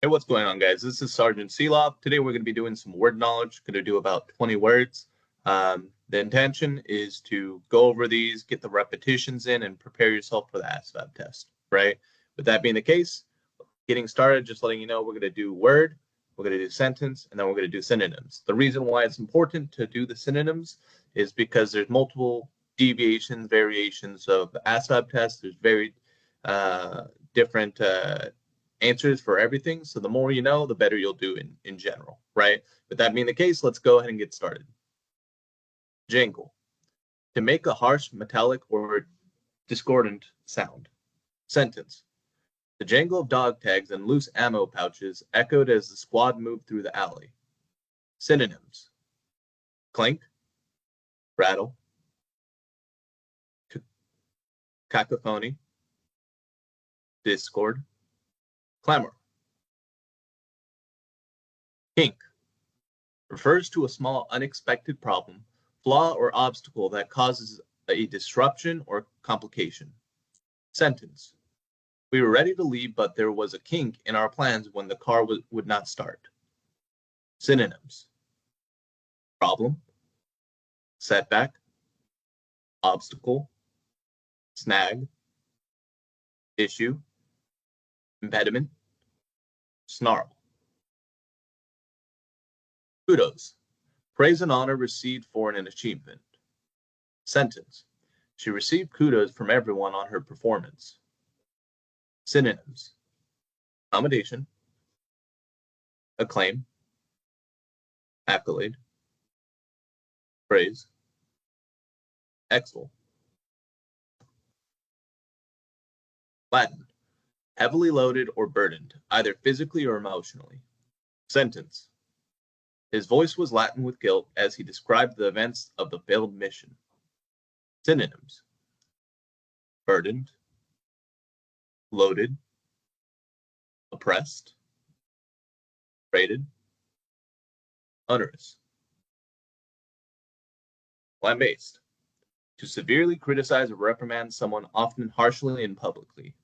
Hey, what's going on, guys? This is Sergeant Seeloff. Today we're going to be doing some word knowledge. Going to do about 20 words. The intention is to go over these, get the repetitions in, and prepare yourself for the ASVAB test, right? With that being the case, getting started, just letting you know, we're going to do word, we're going to do sentence, and then we're going to do synonyms. The reason why it's important to do the synonyms is because there's multiple deviations, variations of the ASVAB test. There's very different answers for everything. So the more you know, the better you'll do in general, right? With that being the case, let's go ahead and get started. Jangle. To make a harsh, metallic, or discordant sound. Sentence. The jangle of dog tags and loose ammo pouches echoed as the squad moved through the alley. Synonyms. Clink, rattle, cacophony, discord, clamor. Kink refers to a small unexpected problem, flaw, or obstacle that causes a disruption or complication. Sentence. We were ready to leave, but there was a kink in our plans when the car would not start. Synonyms. Problem, setback, obstacle, snag, issue, impediment, snarl. Kudos. Praise and honor received for an achievement. Sentence. She received kudos from everyone on her performance. Synonyms. Accommodation, acclaim, accolade, praise, extol. Latin. Heavily loaded or burdened, either physically or emotionally. Sentence. His voice was Latin with guilt as he described the events of the failed mission. Synonyms. Burdened, loaded, oppressed, rated, onerous. Lambaste. To severely criticize or reprimand someone, often harshly and publicly.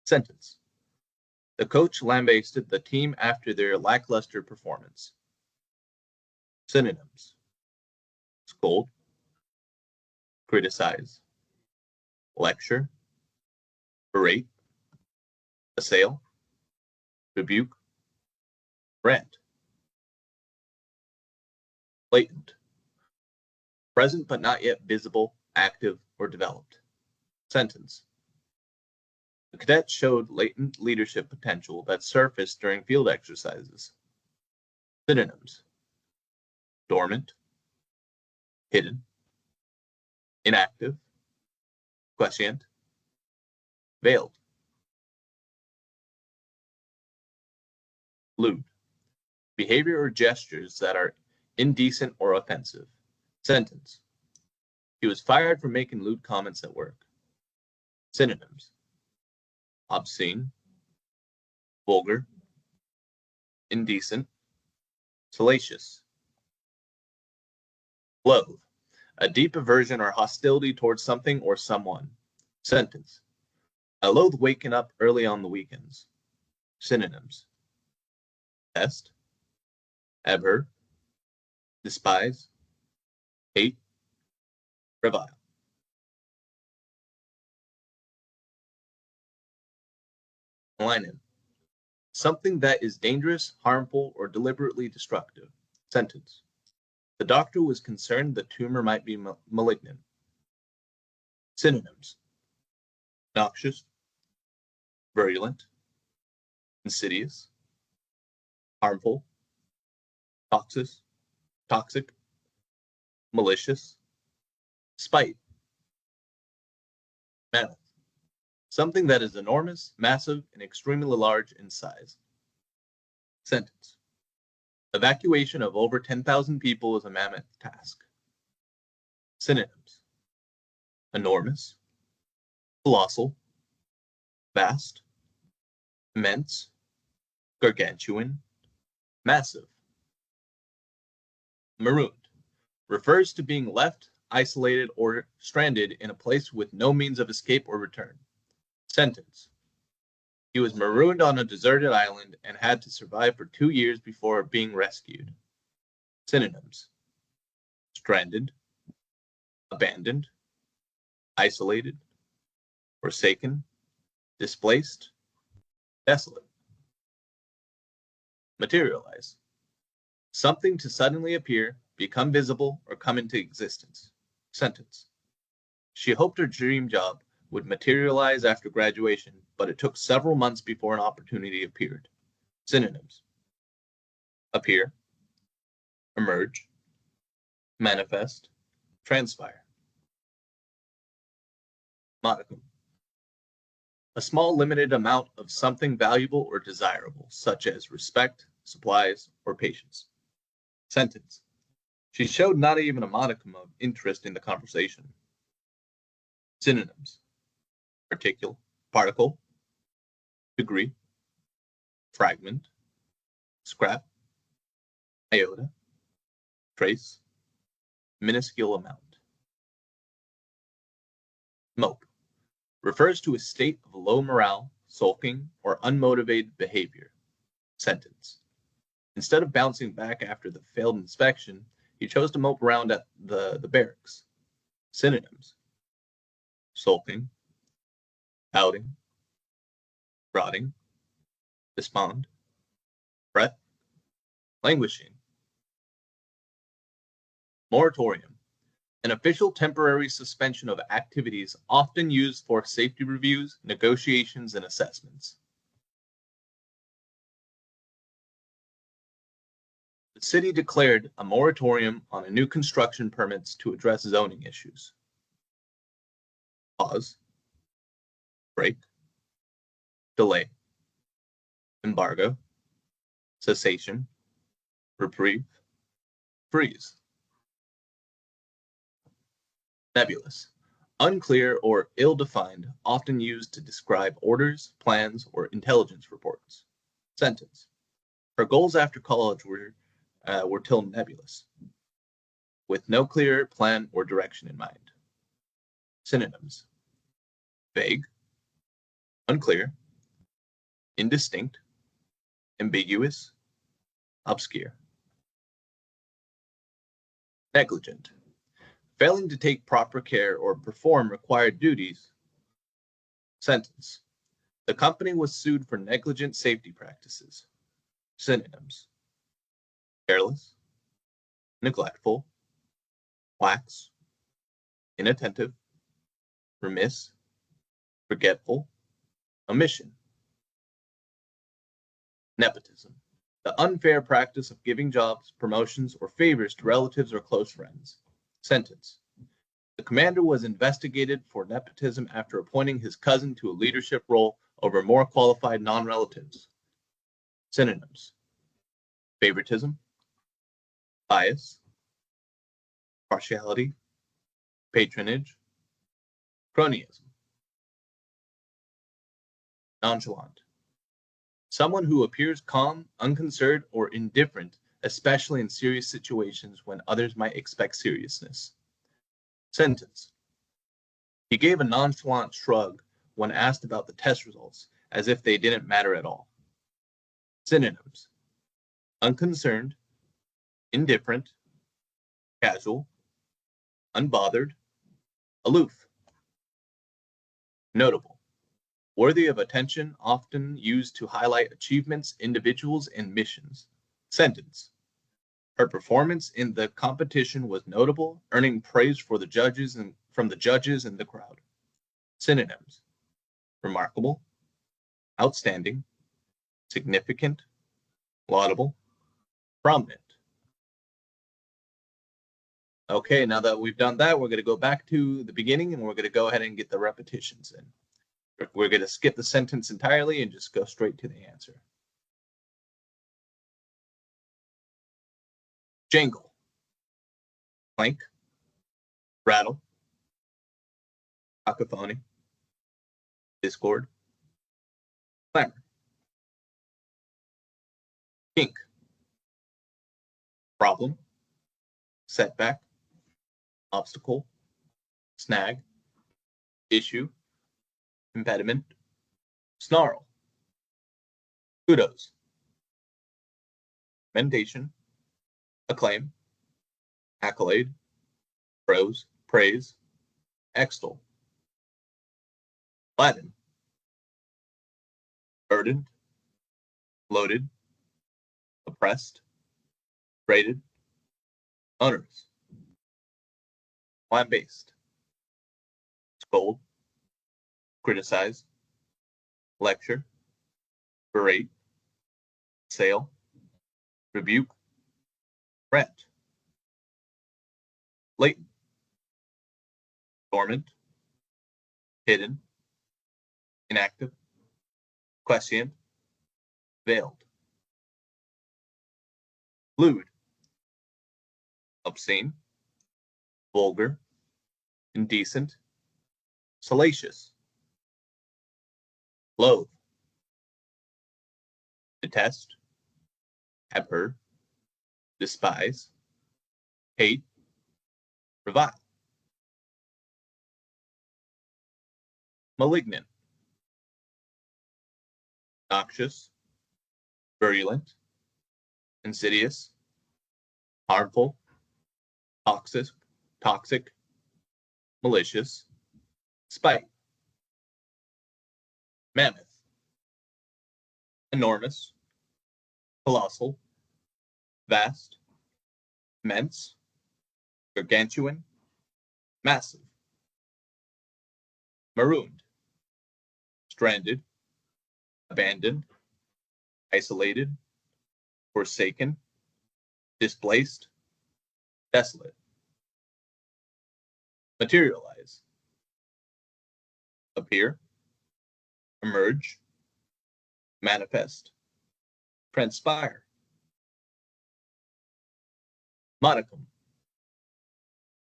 Sentence. The coach lambasted the team after their lackluster performance. Synonyms. Scold, criticize, lecture, berate, assail, rebuke, rant. Latent. Present but not yet visible, active, or developed. Sentence. The cadet showed latent leadership potential that surfaced during field exercises. Synonyms. Dormant, hidden, inactive, quiescent, veiled. Lewd. Behavior or gestures that are indecent or offensive. Sentence. He was fired for making lewd comments at work. Synonyms. Obscene, vulgar, indecent, salacious. Loathe. A deep aversion or hostility towards something or someone. Sentence. I loathe waking up early on the weekends. Synonyms. Test, abhor, despise, hate, revile. Malign. Something that is dangerous, harmful, or deliberately destructive. Sentence. The doctor was concerned the tumor might be malignant. Synonyms. Noxious, virulent, insidious, harmful, toxic, malicious, spite. Mammoth. Something that is enormous, massive, and extremely large in size. Sentence. Evacuation of over 10,000 people is a mammoth task. Synonyms. Enormous, colossal, vast, immense, gargantuan, massive. Marooned. Refers to being left, isolated, or stranded in a place with no means of escape or return. Sentence. He was marooned on a deserted island and had to survive for 2 years before being rescued. Synonyms: stranded, abandoned, isolated, forsaken, displaced, desolate. Materialize: something to suddenly appear, become visible, or come into existence. Sentence: she hoped her dream job would materialize after graduation, but it took several months before an opportunity appeared. Synonyms: appear, emerge, manifest, transpire. Modicum: a small limited amount of something valuable or desirable, such as respect, supplies, or patience. Sentence: she showed not even a modicum of interest in the conversation. Synonyms: particle, degree, fragment, scrap, iota, trace, minuscule amount. Mope: refers to a state of low morale, sulking, or unmotivated behavior. Sentence: instead of bouncing back after the failed inspection, he chose to mope around at the barracks. Synonyms: sulking, pouting, rotting, despond, breath, languishing. Moratorium: an official temporary suspension of activities often used for safety reviews, negotiations, and assessments. The city declared a moratorium on new construction permits to address zoning issues. Pause, break, delay, embargo, cessation, reprieve, freeze. Nebulous: unclear or ill-defined, often used to describe orders, plans, or intelligence reports. Sentence: her goals after college were still nebulous, with no clear plan or direction in mind. Synonyms: vague, unclear, indistinct, ambiguous, obscure. Negligent: failing to take proper care or perform required duties. Sentence: the company was sued for negligent safety practices. Synonyms: careless, neglectful, lax, inattentive, remiss, forgetful, omission. Nepotism: the unfair practice of giving jobs, promotions, or favors to relatives or close friends. Sentence: the commander was investigated for nepotism after appointing his cousin to a leadership role over more qualified non-relatives. Synonyms: favoritism, bias, partiality, patronage, cronyism. Nonchalant: someone who appears calm, unconcerned, or indifferent, especially in serious situations when others might expect seriousness. Sentence: he gave a nonchalant shrug when asked about the test results, as if they didn't matter at all. Synonyms: unconcerned, indifferent, casual, unbothered, aloof. Notable: worthy of attention, often used to highlight achievements, individuals, and missions. Sentence: her performance in the competition was notable, earning praise for the judges and from the judges and the crowd. Synonyms: remarkable, outstanding, significant, laudable, prominent. Okay, now that we've done that, we're going to go back to the beginning and we're going to go ahead and get the repetitions in. We're going to skip the sentence entirely and just go straight to the answer. Jangle, clank, rattle, cacophony, discord, clamor. Kink, problem, setback, obstacle, snag, issue, impediment, snarl. kudos, commendation, acclaim, accolade, praise, extol, Latin, burdened, loaded, oppressed, rated, onerous, land-based, scold, criticize, lecture, berate, assail, rebuke, rant, latent, dormant, hidden, inactive, questioned, veiled, lewd, obscene, vulgar, indecent, salacious, loathe, detest, abhor, despise, hate, revile, malignant, noxious, virulent, insidious, harmful, toxic, malicious, spite, mammoth, enormous, colossal, vast, immense, gargantuan, massive, marooned, stranded, abandoned, isolated, forsaken, displaced, desolate, materialize, appear, emerge, manifest, transpire, modicum,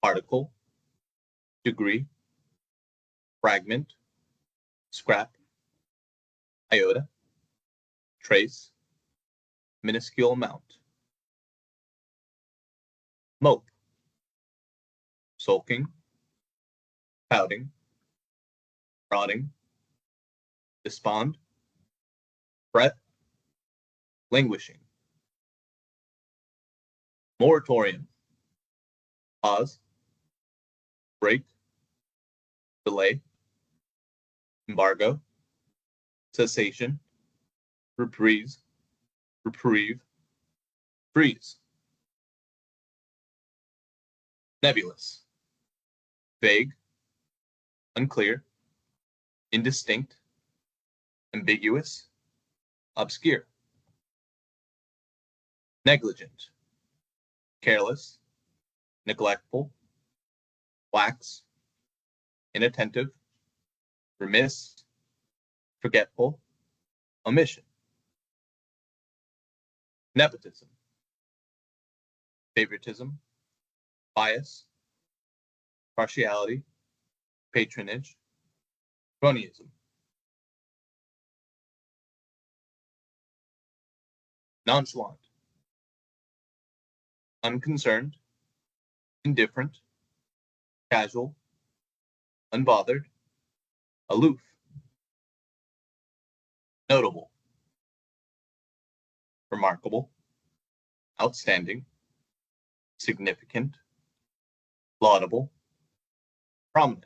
particle, degree, fragment, scrap, iota, trace, minuscule amount, mope, sulking, pouting, prodding, despond, fret, languishing, moratorium, pause, break, delay, embargo, cessation, reprise, reprieve, freeze, nebulous, vague, unclear, indistinct, ambiguous, obscure, negligent, careless, neglectful, lax, inattentive, remiss, forgetful, omission, nepotism, favoritism, bias, partiality, patronage, cronyism, nonchalant, unconcerned, indifferent, casual, unbothered, aloof, notable, remarkable, outstanding, significant, laudable, prominent,